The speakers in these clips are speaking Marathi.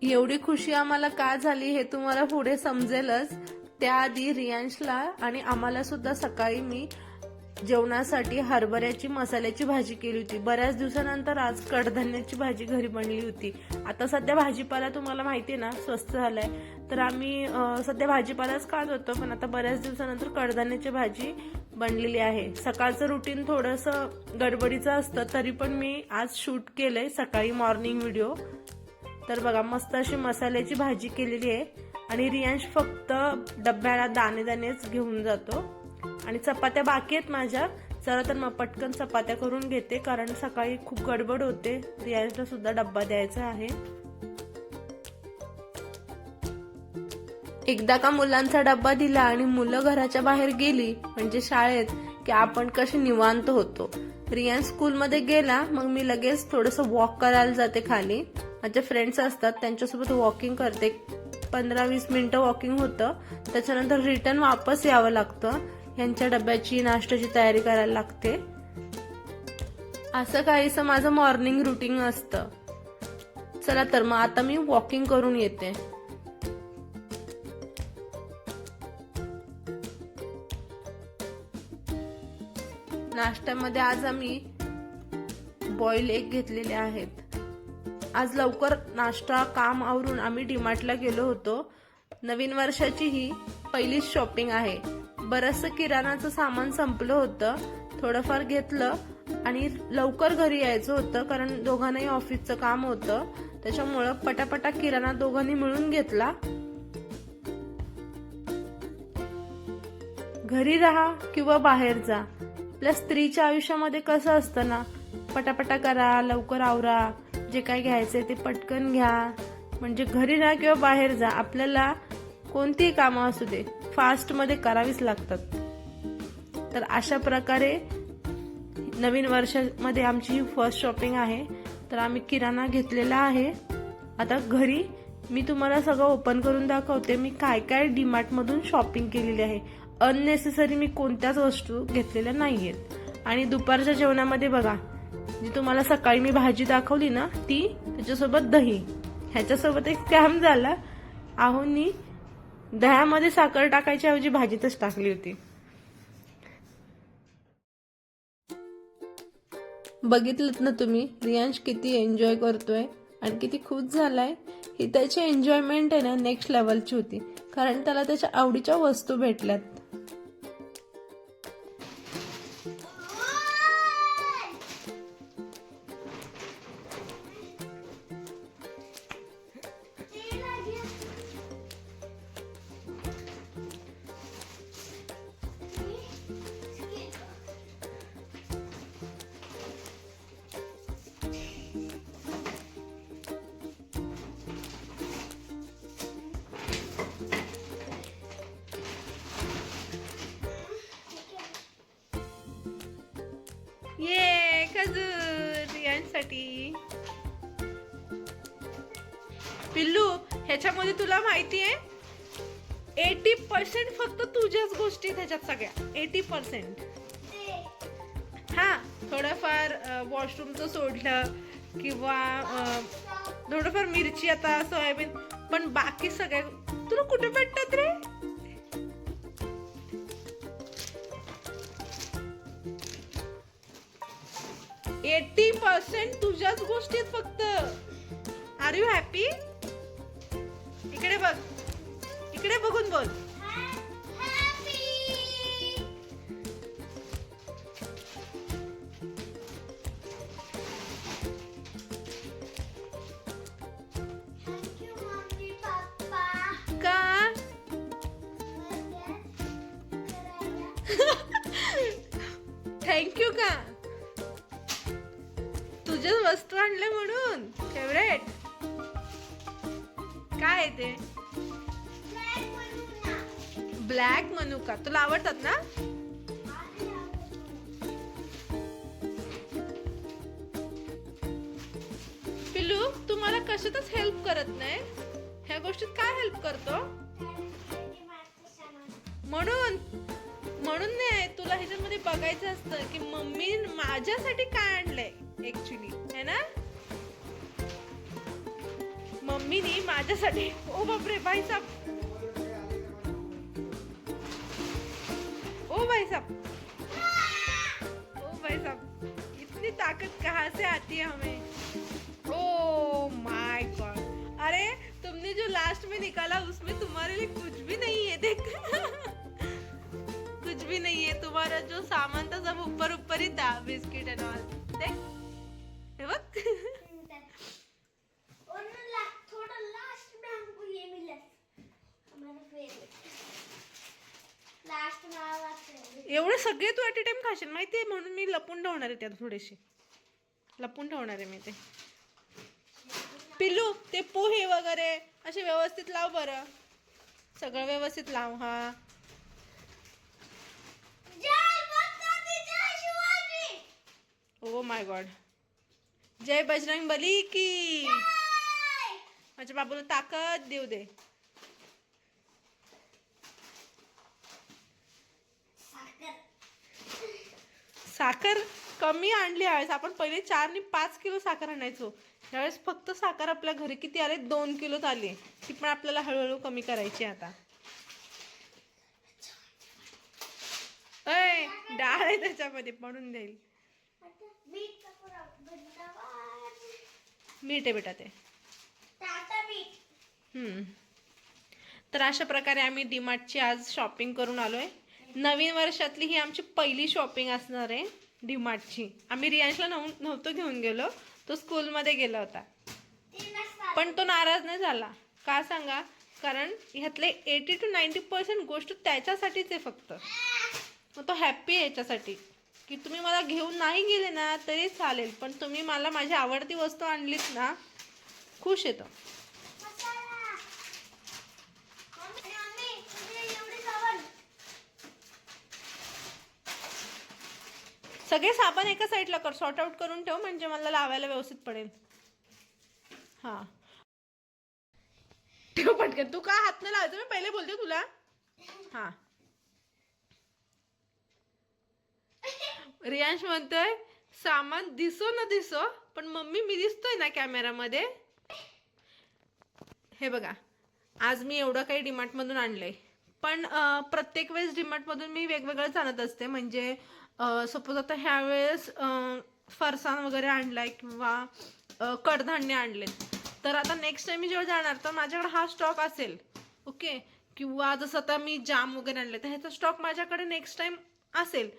एवढी खुशी आम्हाला का झाली हे तुम्हाला पुढे समजेलच। त्याआधी रियांशला आणि आम्हाला सुद्धा सकाळी मी जेवणासाठी हरभऱ्याची मसाल्याची भाजी केली होती। बऱ्याच दिवसानंतर आज कडधान्याची भाजी घरी बनली होती। आता सध्या भाजीपाला तुम्हाला माहिती आहे ना स्वस्त झालाय, तर आम्ही सध्या भाजीपालाच खात होतो, पण आता बऱ्याच दिवसानंतर कडधान्याची भाजी बनलेली आहे। सकाळचं रुटीन थोडंसं गडबडीचं असतं, तरी पण मी आज शूट केलंय सकाळी मॉर्निंग व्हिडिओ। तर बघा मस्त अशी मसाल्याची भाजी केलेली आहे आणि रियांश फक्त डब्याला दाणे दाणेच घेऊन जातो आणि चपात्या बाकी आहेत माझ्या। चला तर मग पटकन चपात्या करून घेते, कारण सकाळी खूप गडबड होते, रियांशला सुद्धा डब्बा द्यायचा आहे। एकदा का मुलांचा डब्बा दिला आणि मुलं घराच्या बाहेर गेली म्हणजे शाळेत, की आपण कशी निवांत होतो। रियांश स्कूलमध्ये गेला मग मी लगेच थोडंसं वॉक करायला जाते खाली। माझे फ्रेंड्स असतात त्यांच्यासोबत वॉकिंग करते, 15-20 मिनिटं वॉकिंग होतं, त्याच्यानंतर रिटर्न वापस यावं लागतं। यांच्या डब्याची नाश्त्याची तयारी करायला लागते। असं काहीसं माझं मॉर्निंग रुटीन असतं। चला तर मग आता मी वॉकिंग करून येते। नाश्त्यामध्ये आज आम्ही बॉईल एग घेतलेले आहेत। आज लवकर नाश्ता काम आवरून आम्ही डीमार्टला गेलो होतो। नवीन वर्षाची ही पहिलीच शॉपिंग आहे। बरंचसं किराणाचं सामान संपलं होतं, थोडंफार घेतलं आणि लवकर घरी यायचं होतं, कारण दोघांनाही ऑफिसचं काम होतं, त्याच्यामुळं पटापटा किराणा दोघांनी मिळून घेतला। घरी राहा किंवा बाहेर जा, आपल्या स्त्रीच्या आयुष्यामध्ये कसं असतं ना, पटापटा करा, लवकर आवरा, जे काय घ्यायचंय ते पटकन घ्या। म्हणजे घरी राहा किंवा बाहेर जा, आपल्याला कोणतीही कामं असू दे फास्ट मध्ये करावीच लागतात। तर अशा प्रकारे नवीन वर्षामध्ये आमची ही फर्स्ट शॉपिंग आहे। तर आम्ही किराणा घेतलेला आहे। आता घरी मी तुम्हाला सगळं ओपन करून दाखवते मी काय काय डीमार्ट मधून शॉपिंग केलेली आहे। अननेसेसरी मी कोणत्याच वस्तू घेतलेल्या नाहीयेत। आणि दुपारच्या जेवणामध्ये बघा, जी तुम्हाला सकाळी मी भाजी दाखवली ना ती, त्याच्यासोबत दही। ह्याच्यासोबत एक स्कॅम झाला, आहोंनी दह्यामध्ये साखर टाकायच्या ऐवजी भाजीतच टाकली होती। बघितलंत ना तुम्ही रियांश किती एन्जॉय करतोय आणि किती खुश झालाय। ही त्याची एन्जॉयमेंट आहे ना नेक्स्ट लेवलची होती, कारण त्याला त्याच्या आवडीच्या वस्तू भेटल्यात। ये खजूर रियांसाठी। पिल्लू, ह्याच्यामध्ये तुला माहितीये 80% फक्त तुझ्याच गोष्टी त्याच्यात सगळ्या 80%। हा, थोडंफार वॉशरूमचं सोडलं किंवा थोडंफार मिरची, आता सोयाबीन, पण बाकी सगळ्या तुला कुठे भेटतात रे? एटी 80% तुझ्याच गोष्टीत फक्त। Are you happy? इकडे बघ, इकडे बघून बोल। का? थँक्यू का? तुझ्या वस्तू आणले म्हणून? फेवरेट काय ते? ब्लॅक मनुका तुला आवडतात ना? पिल्लू, तू मला कशातच हेल्प करत नाही, ह्या गोष्टीत काय हेल्प करतो? म्हणून म्हणून नाही, तुला ह्याच्यामध्ये बघायचं असतं की मम्मी माझ्यासाठी काय आणलंय ऍक्च्युली, है ना? मम्मीनी माझ्यासाठी, ओ बापरे भाई साहब, ओ भाई साहब, ओ भाई साहब, इतनी ताकत कहाँ से आती है हमें। ओ माय गॉड, अरे तुमने जो लास्ट में निकाला उसमें तुम्हारे लिए कुछ भी नहीं है, देख कुछ भी नहीं है, तुम्हारा जो सामान था सब ऊपर ऊपर ही था, बिस्किट एंड ऑल, देख हे बघ। थोड़ा लास्ट में हमको ये मिला, हमारा फेवरेट लास्ट में आया फेवरेट। एवढे सगळे तू ॲट अ टाइम खाशील माहितीये, म्हणून मी लपून ठेवणार आहे, त्यात थोडेसे लपून ठेवणार आहे मी ते। पिल्लू ते पोहे वगैरे असे व्यवस्थित लाव बरं, सगळं व्यवस्थित लाव। हा ओ माय गॉड, जय बजरंग बली की, माझ्या बाबूला ताकद देऊ दे। साखर कमी आणली यावेळेस, आपण पहिले 4 आणि 5 किलो साखर आणायचो, यावेळेस फक्त साखर आपल्या घरी किती आले, 2 किलोच आली, ती पण आपल्याला हळूहळू कमी करायची आता। अय डाळ आहे त्याच्यामध्ये, पडून जाईल। मीठ आहे बेटा ते, तर अशा प्रकारे आम्ही डीमार्टची आज शॉपिंग करून आलोय। नवीन वर्षातली ही आमची पहिली शॉपिंग असणार आहे डीमार्टची। आम्ही रियांशला नव्हतो घेऊन गेलो, तो स्कूलमध्ये गेला होता, पण तो नाराज नाही झाला, का सांगा, कारण ह्यातले 80 to 90% गोष्ट त्याच्यासाठीच आहे फक्त, मग तो हॅप्पी आहे याच्यासाठी की तुम्ही मला घेऊन नाही गेले ना तरी चालेल, पण तुम्ही मला माझी आवडती वस्तू आणलीत ना, खुश येतो। सगळे साबण एका साईडला कर, सॉर्ट आउट करून ठेव, म्हणजे मला लावायला व्यवस्थित पडेल। हा ठेव पटकन, तू का हात नाही लावायचं, मी पहिले बोलते तुला। हा रियांश म्हणतोय सामान दिसो ना दिसो, पण मम्मी मी दिसतोय ना कॅमेरामध्ये। हे बघा, आज मी एवढं काही डीमार्ट मधून आणलंय, पण प्रत्येक वेळेस डीमार्ट मधून मी वेगवेगळंच आणत असते, म्हणजे सपोज आता ह्या वेळेस फरसाण वगैरे आणलाय किंवा कडधान्य आणले, तर आता नेक्स्ट टाइम मी जेव्हा जाणार तर माझ्याकडे हा स्टॉक असेल, ओके, किंवा जसं आता मी जाम वगैरे आणले तर ह्याचा स्टॉक माझ्याकडे नेक्स्ट टाइम असेल,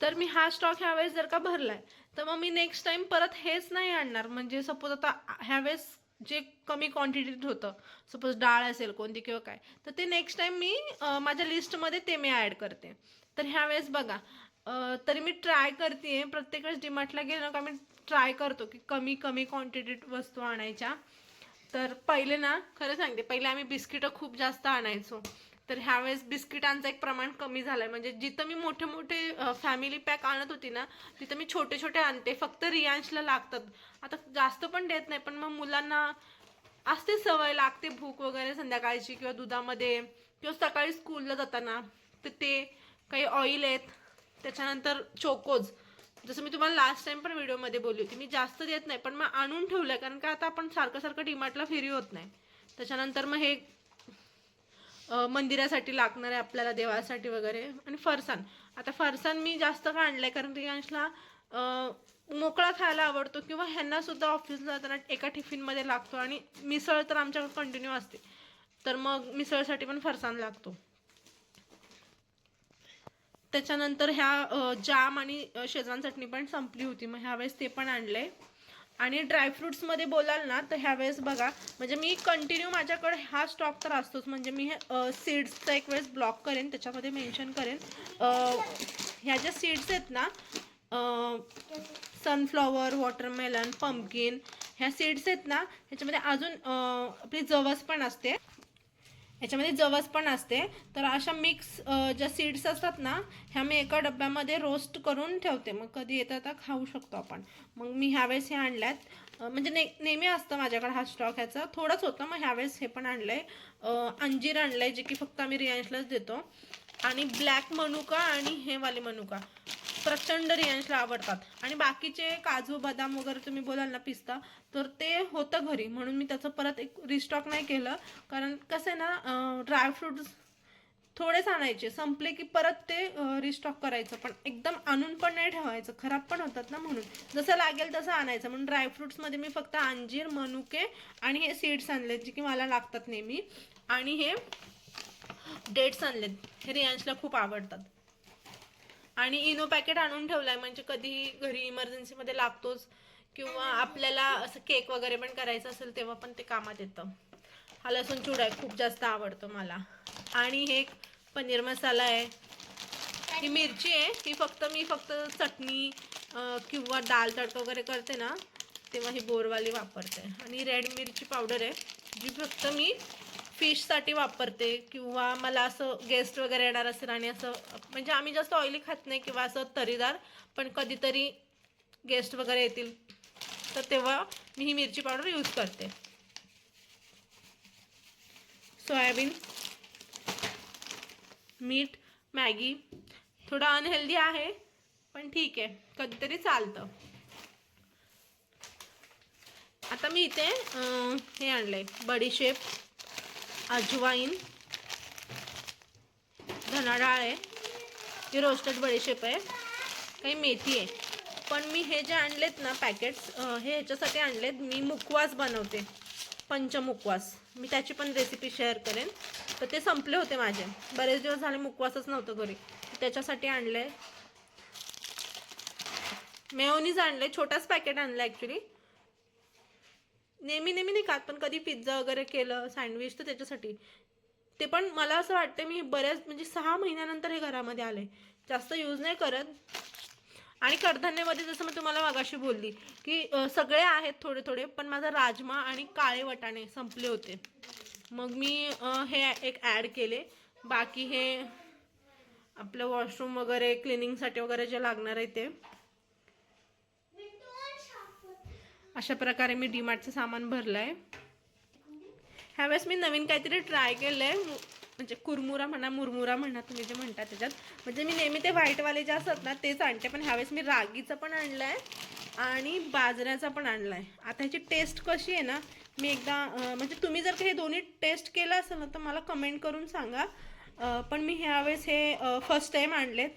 तर मी हा स्टॉक ह्यावेळेस जर का भरलाय तर मग मी नेक्स्ट टाइम परत हेच नाही आणणार, म्हणजे सपोज आता ह्यावेळेस जे कमी क्वांटिटीत होतं, सपोज डाळ असेल कोणती किंवा काय, तर ते नेक्स्ट टाइम मी माझ्या लिस्टमध्ये ते मी ॲड करते। तर ह्यावेळेस बघा, तरी मी ट्राय करते, प्रत्येक वेळेस डीमार्टला गेलो का मी ट्राय करतो की कमी कमी क्वांटिटीत वस्तू आणायच्या। तर पहिले ना खरं सांगते, पहिले आम्ही बिस्किटं खूप जास्त आणायचो, तर ह्यावेळेस बिस्किटांचं एक प्रमाण कमी झालंय, म्हणजे जिथं मी मोठे मोठे फॅमिली पॅक आणत होती ना, तिथं मी छोटे छोटे आणते, फक्त रियांशला लागतात, आता जास्त पण देत नाही, पण मग मुलांना असते सवय, लागते भूक वगैरे संध्याकाळची किंवा दुधामध्ये किंवा सकाळी स्कूलला जाताना, तर ते काही ऑइल आहेत, त्याच्यानंतर चोकोज, जसं मी तुम्हाला लास्ट टाइम पण व्हिडिओमध्ये बोलली होती, मी जास्त देत नाही, पण मग आणून ठेवलंय, कारण का आता आपण सारखं सारखं डीमार्टला फिरी होत नाही। त्याच्यानंतर मग हे मंदिरासाठी लागणार आहे आपल्याला, देवासाठी वगैरे, आणि फरसाण, आता फरसाण मी जास्त का आणलंय कारण रियांशला मोकळा खायला आवडतो, किंवा ह्यांना सुद्धा ऑफिसला जाताना एका टिफिनमध्ये लागतो, आणि मिसळ तर आमच्याकडे कंटिन्यू असते, तर मग मिसळसाठी पण फरसाण लागतो। त्याच्यानंतर ह्या जाम आणि शेजवान चटणी पण संपली होती, मग ह्यावेळेस ते पण आणलंय। आणि ड्रायफ्रुट्समध्ये बोलाल ना तर ह्यावेळेस बघा, म्हणजे मी कंटिन्यू माझ्याकडे हा स्टॉक तर असतोच, म्हणजे मी हे सीड्सचा एक वेळेस ब्लॉक करेन, त्याच्यामध्ये मेन्शन करेन, ह्या ज्या सीड्स आहेत ना, सनफ्लॉवर, वॉटरमेलन, पंपकिन, ह्या सीड्स आहेत ना, ह्याच्यामध्ये अजून आपली जवस पण असते, ह्याच्यामध्ये जवस पण असते, तर अशा मिक्स ज्या सीड्स असतात ना, ह्या मी एका डब्यामध्ये रोस्ट करून ठेवते, मग कधी येतं तर खाऊ शकतो आपण। मग मी ह्यावेळेस हे आणल्यात, म्हणजे नेहमी असतं माझ्याकडे हा स्टॉक, ह्याचा थोडंच होतं, मग ह्यावेळेस हे पण आणलंय, अंजीर आणलंय, जे की फक्त आम्ही रियांशलाच देतो, आणि ब्लॅक मनुका आणि हे वाले मनुका, प्रचंड रियांशला आवडतात आणि बाकीचे काजू बदाम वगैरे तुम्ही बोलाल ना पिस्ता तर ते होतं घरी म्हणून मी त्याचं परत एक रिस्टॉक नाही केलं कारण कसं आहे ना ड्रायफ्रुट्स थोडेच आणायचे संपले की परत ते रिस्टॉक करायचं पण एकदम आणून पण नाही ठेवायचं खराब पण होतात ना म्हणून जसं लागेल तसं आणायचं म्हणून ड्रायफ्रुट्समध्ये मी फक्त अंजीर मनुके आणि हे सीड्स आणलेत जे की मला लागतात नेहमी आणि हे डेट्स आणलेत हे रियांशला खूप आवडतात आणि इनो पॅकेट आणून ठेवलाय म्हणजे कधीही घरी इमर्जन्सीमध्ये लागतोच किंवा आपल्याला असं केक वगैरे पण करायचं असेल तेव्हा पण ते कामात येतं हा लसूण चिवडा खूप जास्त आवडतो मला आणि हे पनीर मसाला आहे ही मिरची आहे ही मी फक्त चटणी किंवा दाल तडका वगैरे करते ना तेव्हा ही बोरवाली वापरते आणि रेड मिरची पावडर आहे जी फक्त मी फिशसाठी वापरते किंवा मला असं गेस्ट वगैरे येणार असेल आणि असं म्हणजे आम्ही जास्त ऑइली खात नाही किंवा असं तरीदार पण कधीतरी गेस्ट वगैरे येतील तर तेव्हा मी ही मिरची पावडर यूज करते सोयाबीन मीठ मॅगी थोडं अनहेल्दी आहे पण ठीक आहे कधीतरी चालतं आता मी इथे हे आणलंय बडीशेप अजवाईन धना डाळ आहे ही रोस्टेड बडीशेप आहे काही मेथी आहे पण मी हे जे आणलेत ना पॅकेट्स हे ह्याच्यासाठी आणलेत मी मुखवास बनवते पंचमुखवास मी त्याची पण रेसिपी शेअर करेन तर ते संपले होते माझे बरेच दिवस झाले मुखवासच नव्हतं घरी त्याच्यासाठी आणलंय मेयोनीज आणलंय छोटाच पॅकेट आणलं ॲक्च्युली नेहमी नाही खात पण कधी पिझ्झा वगैरे केलं सँडविच तर त्याच्यासाठी ते पण मला असं वाटतं मी बऱ्याच म्हणजे 6 महिन्यानंतर हे घरामध्ये आले जास्त यूज नाही करत आणि कडधान्यामध्ये जसं मी तुम्हाला मागाशी बोलली की सगळे आहेत थोडे थोडे पण माझा राजमा आणि काळे वाटाणे संपले होते मग मी हे एक ॲड केले बाकी हे आपलं वॉशरूम वगैरे क्लिनिंगसाठी वगैरे जे लागणार आहे ते अशा प्रकारे मी डीमार्टचं सामान भरलंय ह्यावेळेस मी नवीन काहीतरी ट्राय केलंय म्हणजे कुरमुरा म्हणा मुरमुरा म्हणा तुम्ही जे म्हणता त्याच्यात म्हणजे मी नेहमी ते व्हाईटवाले जे असतात ना तेच आणते पण ह्यावेळेस मी रागीचं पण आणलंय आणि बाजऱ्याचा पण आणलाय आता ह्याची टेस्ट कशी आहे ना मी एकदा म्हणजे तुम्ही जर का हे दोन्ही टेस्ट केलं असेल ना तर मला कमेंट करून सांगा पण मी ह्यावेळेस हे फर्स्ट टाइम आणलेत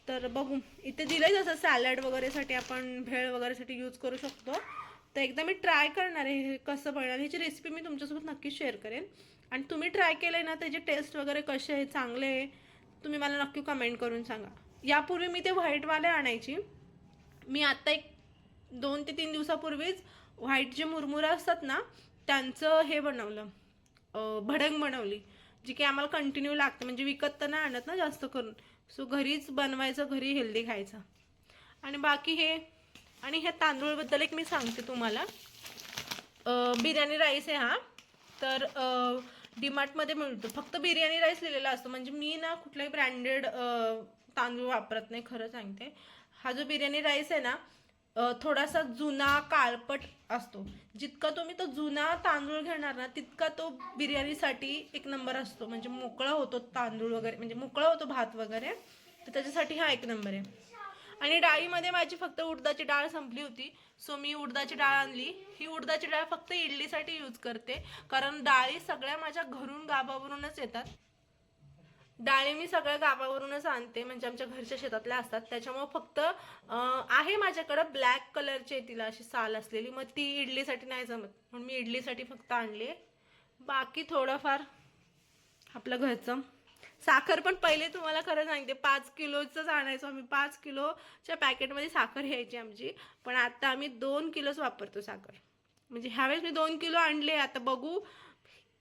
तर बघू इथे दिलंय जसं सॅलड वगैरेसाठी आपण भेळ वगैरेसाठी यूज करू शकतो तर एकदा मी ट्राय करणार आहे हे कसं बनणार ह्याची रेसिपी मी तुमच्यासोबत नक्की शेअर करेन आणि तुम्ही ट्राय केलं आहे ना त्याचे टेस्ट वगैरे कसे आहे चांगले आहे तुम्ही मला नक्की कमेंट करून सांगा यापूर्वी मी ते व्हाईटवाले आणायची मी आत्ता एक 2 ते 3 दिवसापूर्वीच व्हाईट जे मुरमुरा असतात ना त्यांचं हे बनवलं भडंग बनवली जी की आम्हाला कंटिन्यू लागते म्हणजे विकत तर नाही आणत ना जास्त करून सो घरीच बनवायचं घरी हेल्दी खायचं आणि बाकी हे आणि ह्या तांदूळबद्दल एक मी सांगते तुम्हाला बिर्याणी राईस आहे हा तर डीमार्टमध्ये मिळतो फक्त बिर्याणी राईस लिहिलेला असतो म्हणजे मी ना कुठलाही ब्रँडेड तांदूळ वापरत नाही खरं सांगते हा जो बिर्याणी राईस आहे ना थोडासा जुना काळपट असतो जितका तुम्ही तो जुना तांदूळ घेणार ना तितका तो बिर्याणीसाठी एक नंबर असतो म्हणजे मोकळा होतो तांदूळ वगैरे म्हणजे मोकळा होतो भात वगैरे तर त्याच्यासाठी हा एक नंबर आहे आणि डाळीमध्ये माझी फक्त उडदाची डाळ संपली होती सो मी उडदाची डाळ आणली ही उडदाची डाळ फक्त इडलीसाठी यूज करते कारण डाळी सगळ्या माझ्या घरून गावावरूनच येतात डाळी मी सगळ्या गावावरूनच आणते म्हणजे आमच्या घरच्या शेतातल्या असतात त्याच्यामुळे फक्त आहे माझ्याकडं ब्लॅक कलरची आहे तिला अशी साल असलेली मग ती इडलीसाठी नाही जमत म्हणून मी इडलीसाठी फक्त आणली बाकी थोडंफार आपलं घरचं साखर पण पहिले तुम्हाला खरं सांगते 5 किलोचंच आणायचो आम्ही 5 किलोच्या पॅकेटमध्ये साखर यायची आमची पण आता आम्ही 2 किलोच वापरतो साखर म्हणजे ह्यावेळेस मी 2 किलो आणले आता बघू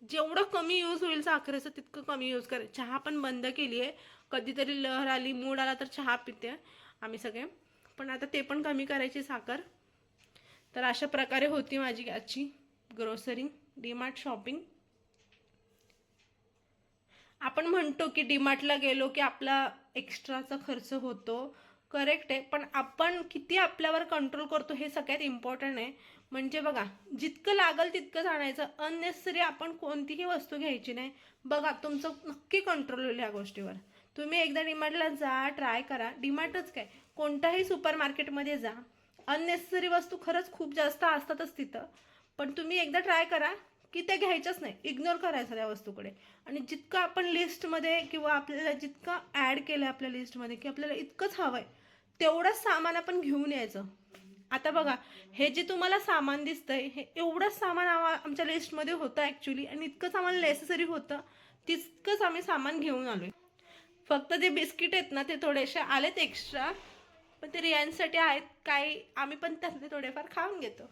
जेवढं कमी यूज होईल साखरेचं तितकं कमी यूज करायचं चहा पण बंद केली आहे कधीतरी लहर आली मूड आला तर चहा पिते आम्ही सगळे पण आता ते पण कमी करायची साखर तर अशा प्रकारे होती माझी आजची ग्रोसरी डीमार्ट शॉपिंग आपण म्हणतो की डीमार्टला गेलो की आपला एक्स्ट्राचा खर्च होतो करेक्ट आहे पण आपण किती आपल्यावर कंट्रोल करतो हे सगळ्यात इम्पॉर्टंट आहे म्हणजे बघा जितकं लागल तितकंच आणायचं अननेसेसरी आपण कोणतीही वस्तू घ्यायची नाही बघा तुमचं नक्की कंट्रोल होईल ह्या गोष्टीवर तुम्ही एकदा डीमार्टला जा ट्राय करा डीमार्टच काय कोणत्याही सुपर मार्केटमध्ये जा, अननेसेसरी वस्तू खरंच खूप जास्त असतातच तिथं, पण तुम्ही एकदा ट्राय करा की त्या घ्यायच्याच नाही, इग्नोर करायचं त्या वस्तूकडे. आणि जितकं आपण लिस्टमध्ये किंवा आपल्याला जितकं ॲड केलं आपल्या लिस्टमध्ये की आपल्याला इतकंच हवं आहे तेवढंच सामान आपण घेऊन यायचं. आता बघा, हे जे तुम्हाला सामान दिसतंय हे एवढंच सामान आमच्या लिस्टमध्ये होतं ॲक्च्युली, आणि इतकंच आम्हाला नेसेसरी होतं, तितकंच आम्ही सामान घेऊन आलोय. फक्त जे बिस्किट आहेत ना ते थोडेसे आलेत एक्स्ट्रा, पण ते रियांसाठी आहेत, काही आम्ही पण त्यातले थोडेफार खाऊन घेतो.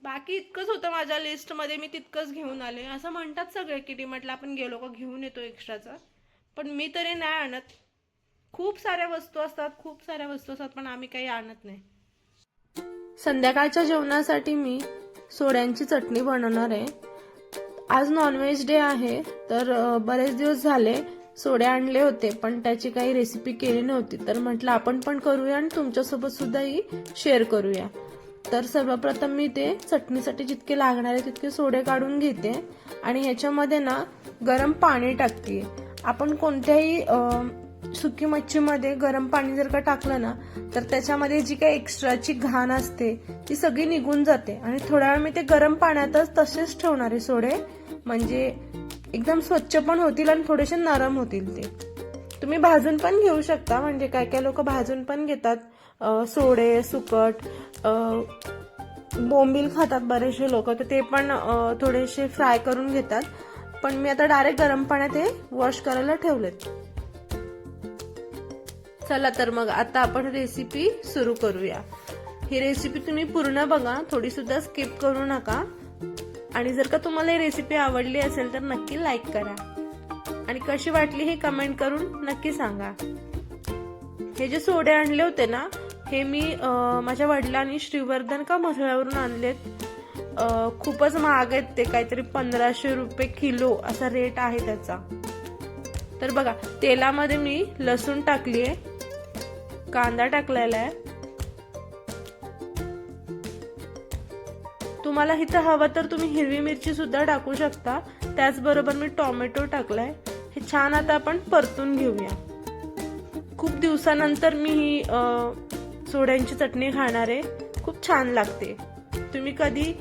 बाकी इतकंच होतं माझ्या लिस्टमध्ये, मी तितकंच घेऊन आले. असं म्हणतात सगळे की डीमार्टला आपण गेलो का घेऊन येतो एक्स्ट्राचं, पण मी तरी नाही आणत. खूप साऱ्या वस्तू असतात पण आम्ही काही आणत नाही. संध्याकाळच्या जेवणासाठी मी सोड्यांची चटणी बनवणार आहे. आज नॉनव्हेज डे आहे, तर बरेच दिवस झाले सोडे आणले होते पण त्याची काही रेसिपी केली नव्हती, तर म्हटलं आपण पण करूया आणि तुमच्यासोबत सुद्धा ही शेअर करूया. तर सर्वप्रथम मी ते चटणीसाठी जितके लागणार आहे तितके सोडे काढून घेते आणि ह्याच्यामध्ये ना गरम पाणी टाकते. आपण कोणत्याही सुकी मच्छीमध्ये गरम पाणी जर का टाकलं ना तर त्याच्यामध्ये जी काही एक्स्ट्राची घाण असते ती सगळी निघून जाते. आणि थोड्या वेळ मी ते गरम पाण्यातच तसेच ठेवणार आहे सोडे, म्हणजे एकदम स्वच्छ पण होतील आणि थोडेसे नरम होतील. ते तुम्ही भाजून पण घेऊ शकता, म्हणजे काय काय लोक भाजून पण घेतात सोडे, सुकट, बोंबील खातात बरेचसे लोक, तर ते पण थोडेसे फ्राय करून घेतात. पण मी आता डायरेक्ट गरम पाण्यात हे वॉश करायला ठेवलेत. चला तर मग आता आपण रेसिपी सुरू करूया. ही रेसिपी तुम्ही पूर्ण बघा, थोडी सुद्धा स्किप करू नका. आणि जर का तुम्हाला ही रेसिपी आवडली असेल तर नक्की लाईक करा आणि कशी वाटली हे कमेंट करून नक्की सांगा. हे जे सोडे आणले होते ना हे मी माझ्या वडिलांनी श्रीवर्धन का मसाल्यावरून आणलेत. खूपच महाग आहेत ते, काहीतरी 1500 रुपये किलो असा रेट आहे त्याचा. तर बघा, तेलामध्ये मी लसूण टाकलीये, कांदा टाकलेला आहे. तुम्हाला इथं हवं तर तुम्ही हिरवी मिरची सुद्धा टाकू शकता. त्याचबरोबर मी टोमॅटो टाकलाय. हे छान आता आपण परतून घेऊया. खूप दिवसानंतर मी ही सोड्यांची चटणी खाणार आहे, खूप छान लागते. तुम्ही कधी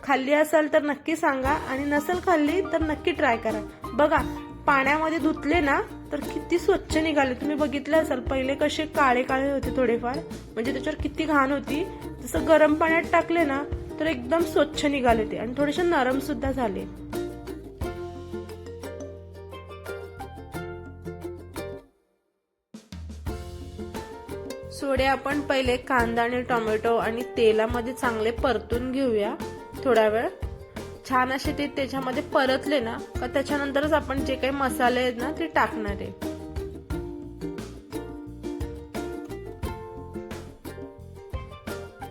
खाल्ली असाल तर नक्की सांगा आणि नसेल खाल्ली तर नक्की ट्राय करा. बघा, पाण्यामध्ये धुतले ना तर किती स्वच्छ निघाले. तुम्ही बघितले असाल पहिले कसे काळे काळे होते थोडेफार, म्हणजे त्याच्यावर किती घाण होती. जसं गरम पाण्यात टाकले ना तर एकदम स्वच्छ निघाले ते आणि थोडेसे नरम सुद्धा झाले. सोडे आपण पहिले कांदा आणि टोमॅटो आणि तेलामध्ये चांगले परतून घेऊया. थोडा वेळ छान असे ते त्याच्यामध्ये परतले ना का त्याच्यानंतरच आपण जे काही मसाले आहेत ना ते टाकणार आहे.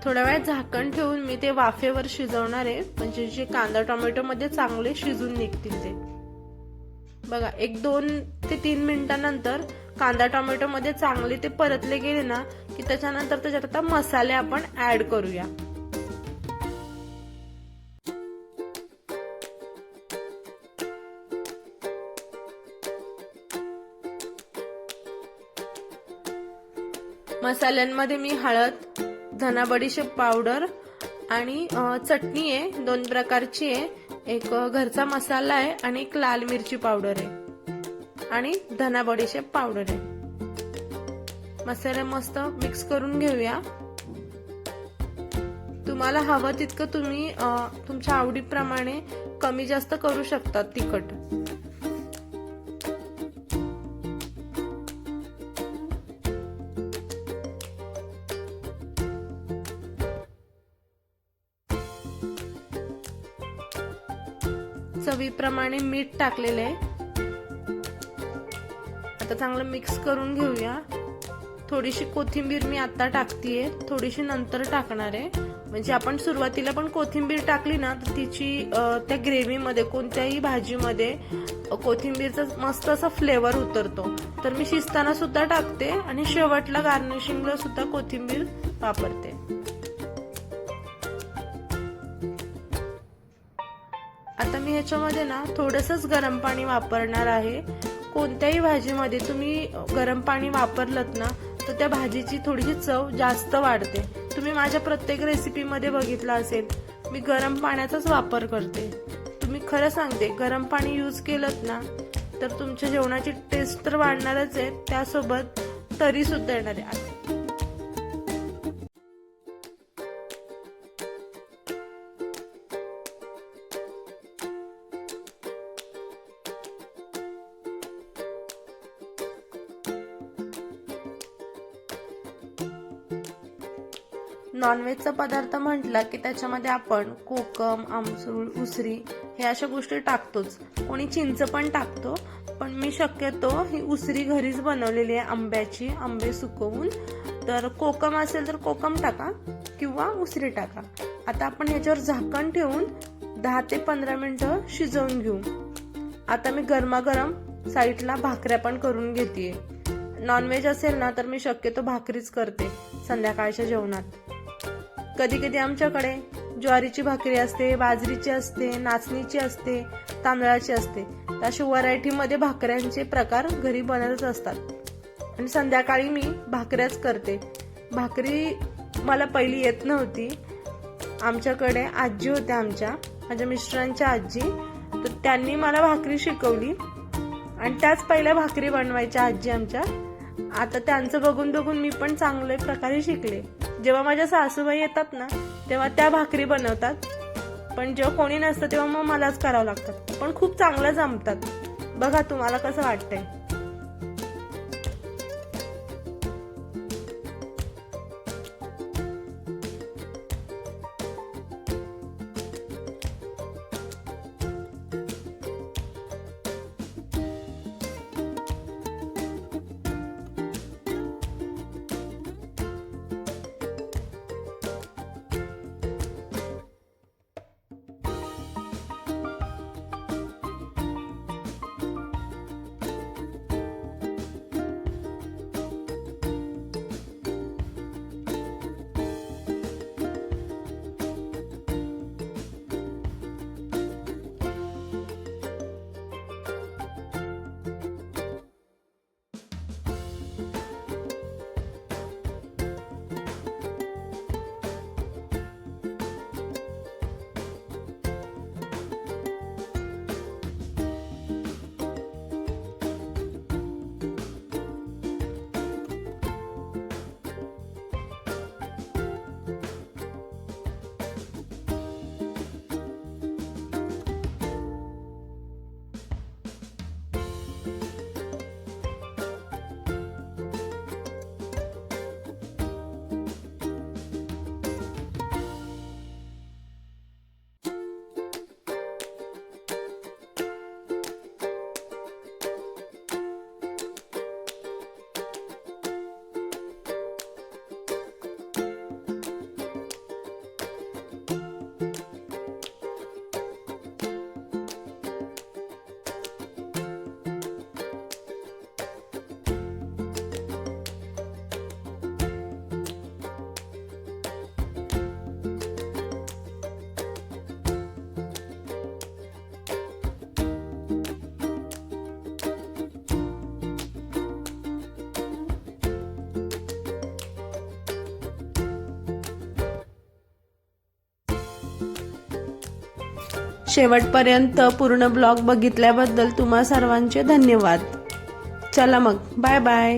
थोडा वेळ झाकण ठेवून मी ते वाफेवर शिजवणार आहे, म्हणजे जे कांदा टोमॅटो मध्ये चांगले शिजून निघतील ते. बघा, 1-2 ते 3 मिनिटांनंतर कांदा टोमॅटो मध्ये चांगले ते परतले गेले ना की त्याच्यानंतर त्याच्यात आता मसाले आपण ऍड करूया. मसाल्यांमध्ये मी हळद, धना बडीशेप पावडर आणि चटणी आहे, 2 प्रकारची आहे. एक घरचा मसाला आहे आणि एक लाल मिरची पावडर आहे आणि धना बडीशेप पावडर आहे. मसाला मस्त मिक्स करून घेऊया. तुम्हाला हवं तितकं तुम्ही तुमच्या आवडीप्रमाणे कमी जास्त करू शकता तिखट. चवीप्रमाणे मीठ टाकलेले आहे. आता चांगलं मिक्स करून घेऊया. थोडीशी कोथिंबीर मी आता टाकतीये, थोडीशी नंतर टाकणार आहे. म्हणजे आपण सुरुवातीला पण कोथिंबीर टाकली ना तर तिची त्या ग्रेव्हीमध्ये कोणत्याही भाजीमध्ये कोथिंबीरचा मस्त असा फ्लेवर उतरतो. तर मी शिजताना सुद्धा टाकते आणि शेवटला गार्निशिंगला सुद्धा कोथिंबीर वापरते. आता मी ह्याच्यामध्ये ना थोडंसंच गरम पाणी वापरणार आहे. कोणत्याही भाजीमध्ये तुम्ही गरम पाणी वापरलत ना तर त्या भाजीची थोडीशी चव जास्त वाढते. तुम्ही माझ्या प्रत्येक रेसिपीमध्ये बघितलं असेल, मी गरम पाण्याचाच वापर करते. तुम्ही खरं सांगते, गरम पाणी यूज केलं ना तर तुमच्या जेवणाची टेस्ट तर वाढणारच आहे, त्यासोबत तरी सुद्धा येणार आहे. नॉनव्हेजचा पदार्थ म्हटला की त्याच्यामध्ये आपण कोकम, आमसूल, उसरी हे अशा गोष्टी टाकतोच. कोणी चिंच पण टाकतो, पण मी शक्यतो ही उसरी घरीच बनवलेली आहे आंब्याची, आंबे सुकवून. तर कोकम असेल तर कोकम टाका किंवा उसरी टाका. आता आपण ह्याच्यावर झाकण ठेवून 10 ते 15 मिनिटं शिजवून घेऊ. आता मी गरमागरम साईडला भाकऱ्या पण करून घेतेय. नॉनव्हेज असेल ना तर मी शक्यतो भाकरीच करते संध्याकाळच्या जेवणात. कधी कधी आमच्याकडे ज्वारीची भाकरी असते, बाजरीची असते, नाचणीची असते, तांदळाची असते. अशा व्हरायटीमध्ये भाकऱ्यांचे प्रकार घरी बनतच असतात. आणि संध्याकाळी मी भाकऱ्याच करते. भाकरी मला पहिली येत नव्हती. आमच्याकडे आजी होत्या, माझ्या मिस्टरांच्या आजी, तर त्यांनी मला भाकरी शिकवली आणि त्याच पहिल्या भाकरी बनवायच्या आजी आमच्या. आता त्यांचं बघून बघून मी पण चांगल्या प्रकारे शिकले. जेव्हा माझ्या सासूबाई येतात ना तेव्हा त्या भाकरी बनवतात, पण जेव्हा कोणी नसतं तेव्हा मग मलाच करावं लागतात. पण खूप चांगलं जमतात. बघा तुम्हाला कसं वाटतंय. शेवटपर्यंत पूर्ण ब्लॉग बघितल्याबद्दल तुम्हा सर्वांचे धन्यवाद. चला मग, बाय बाय.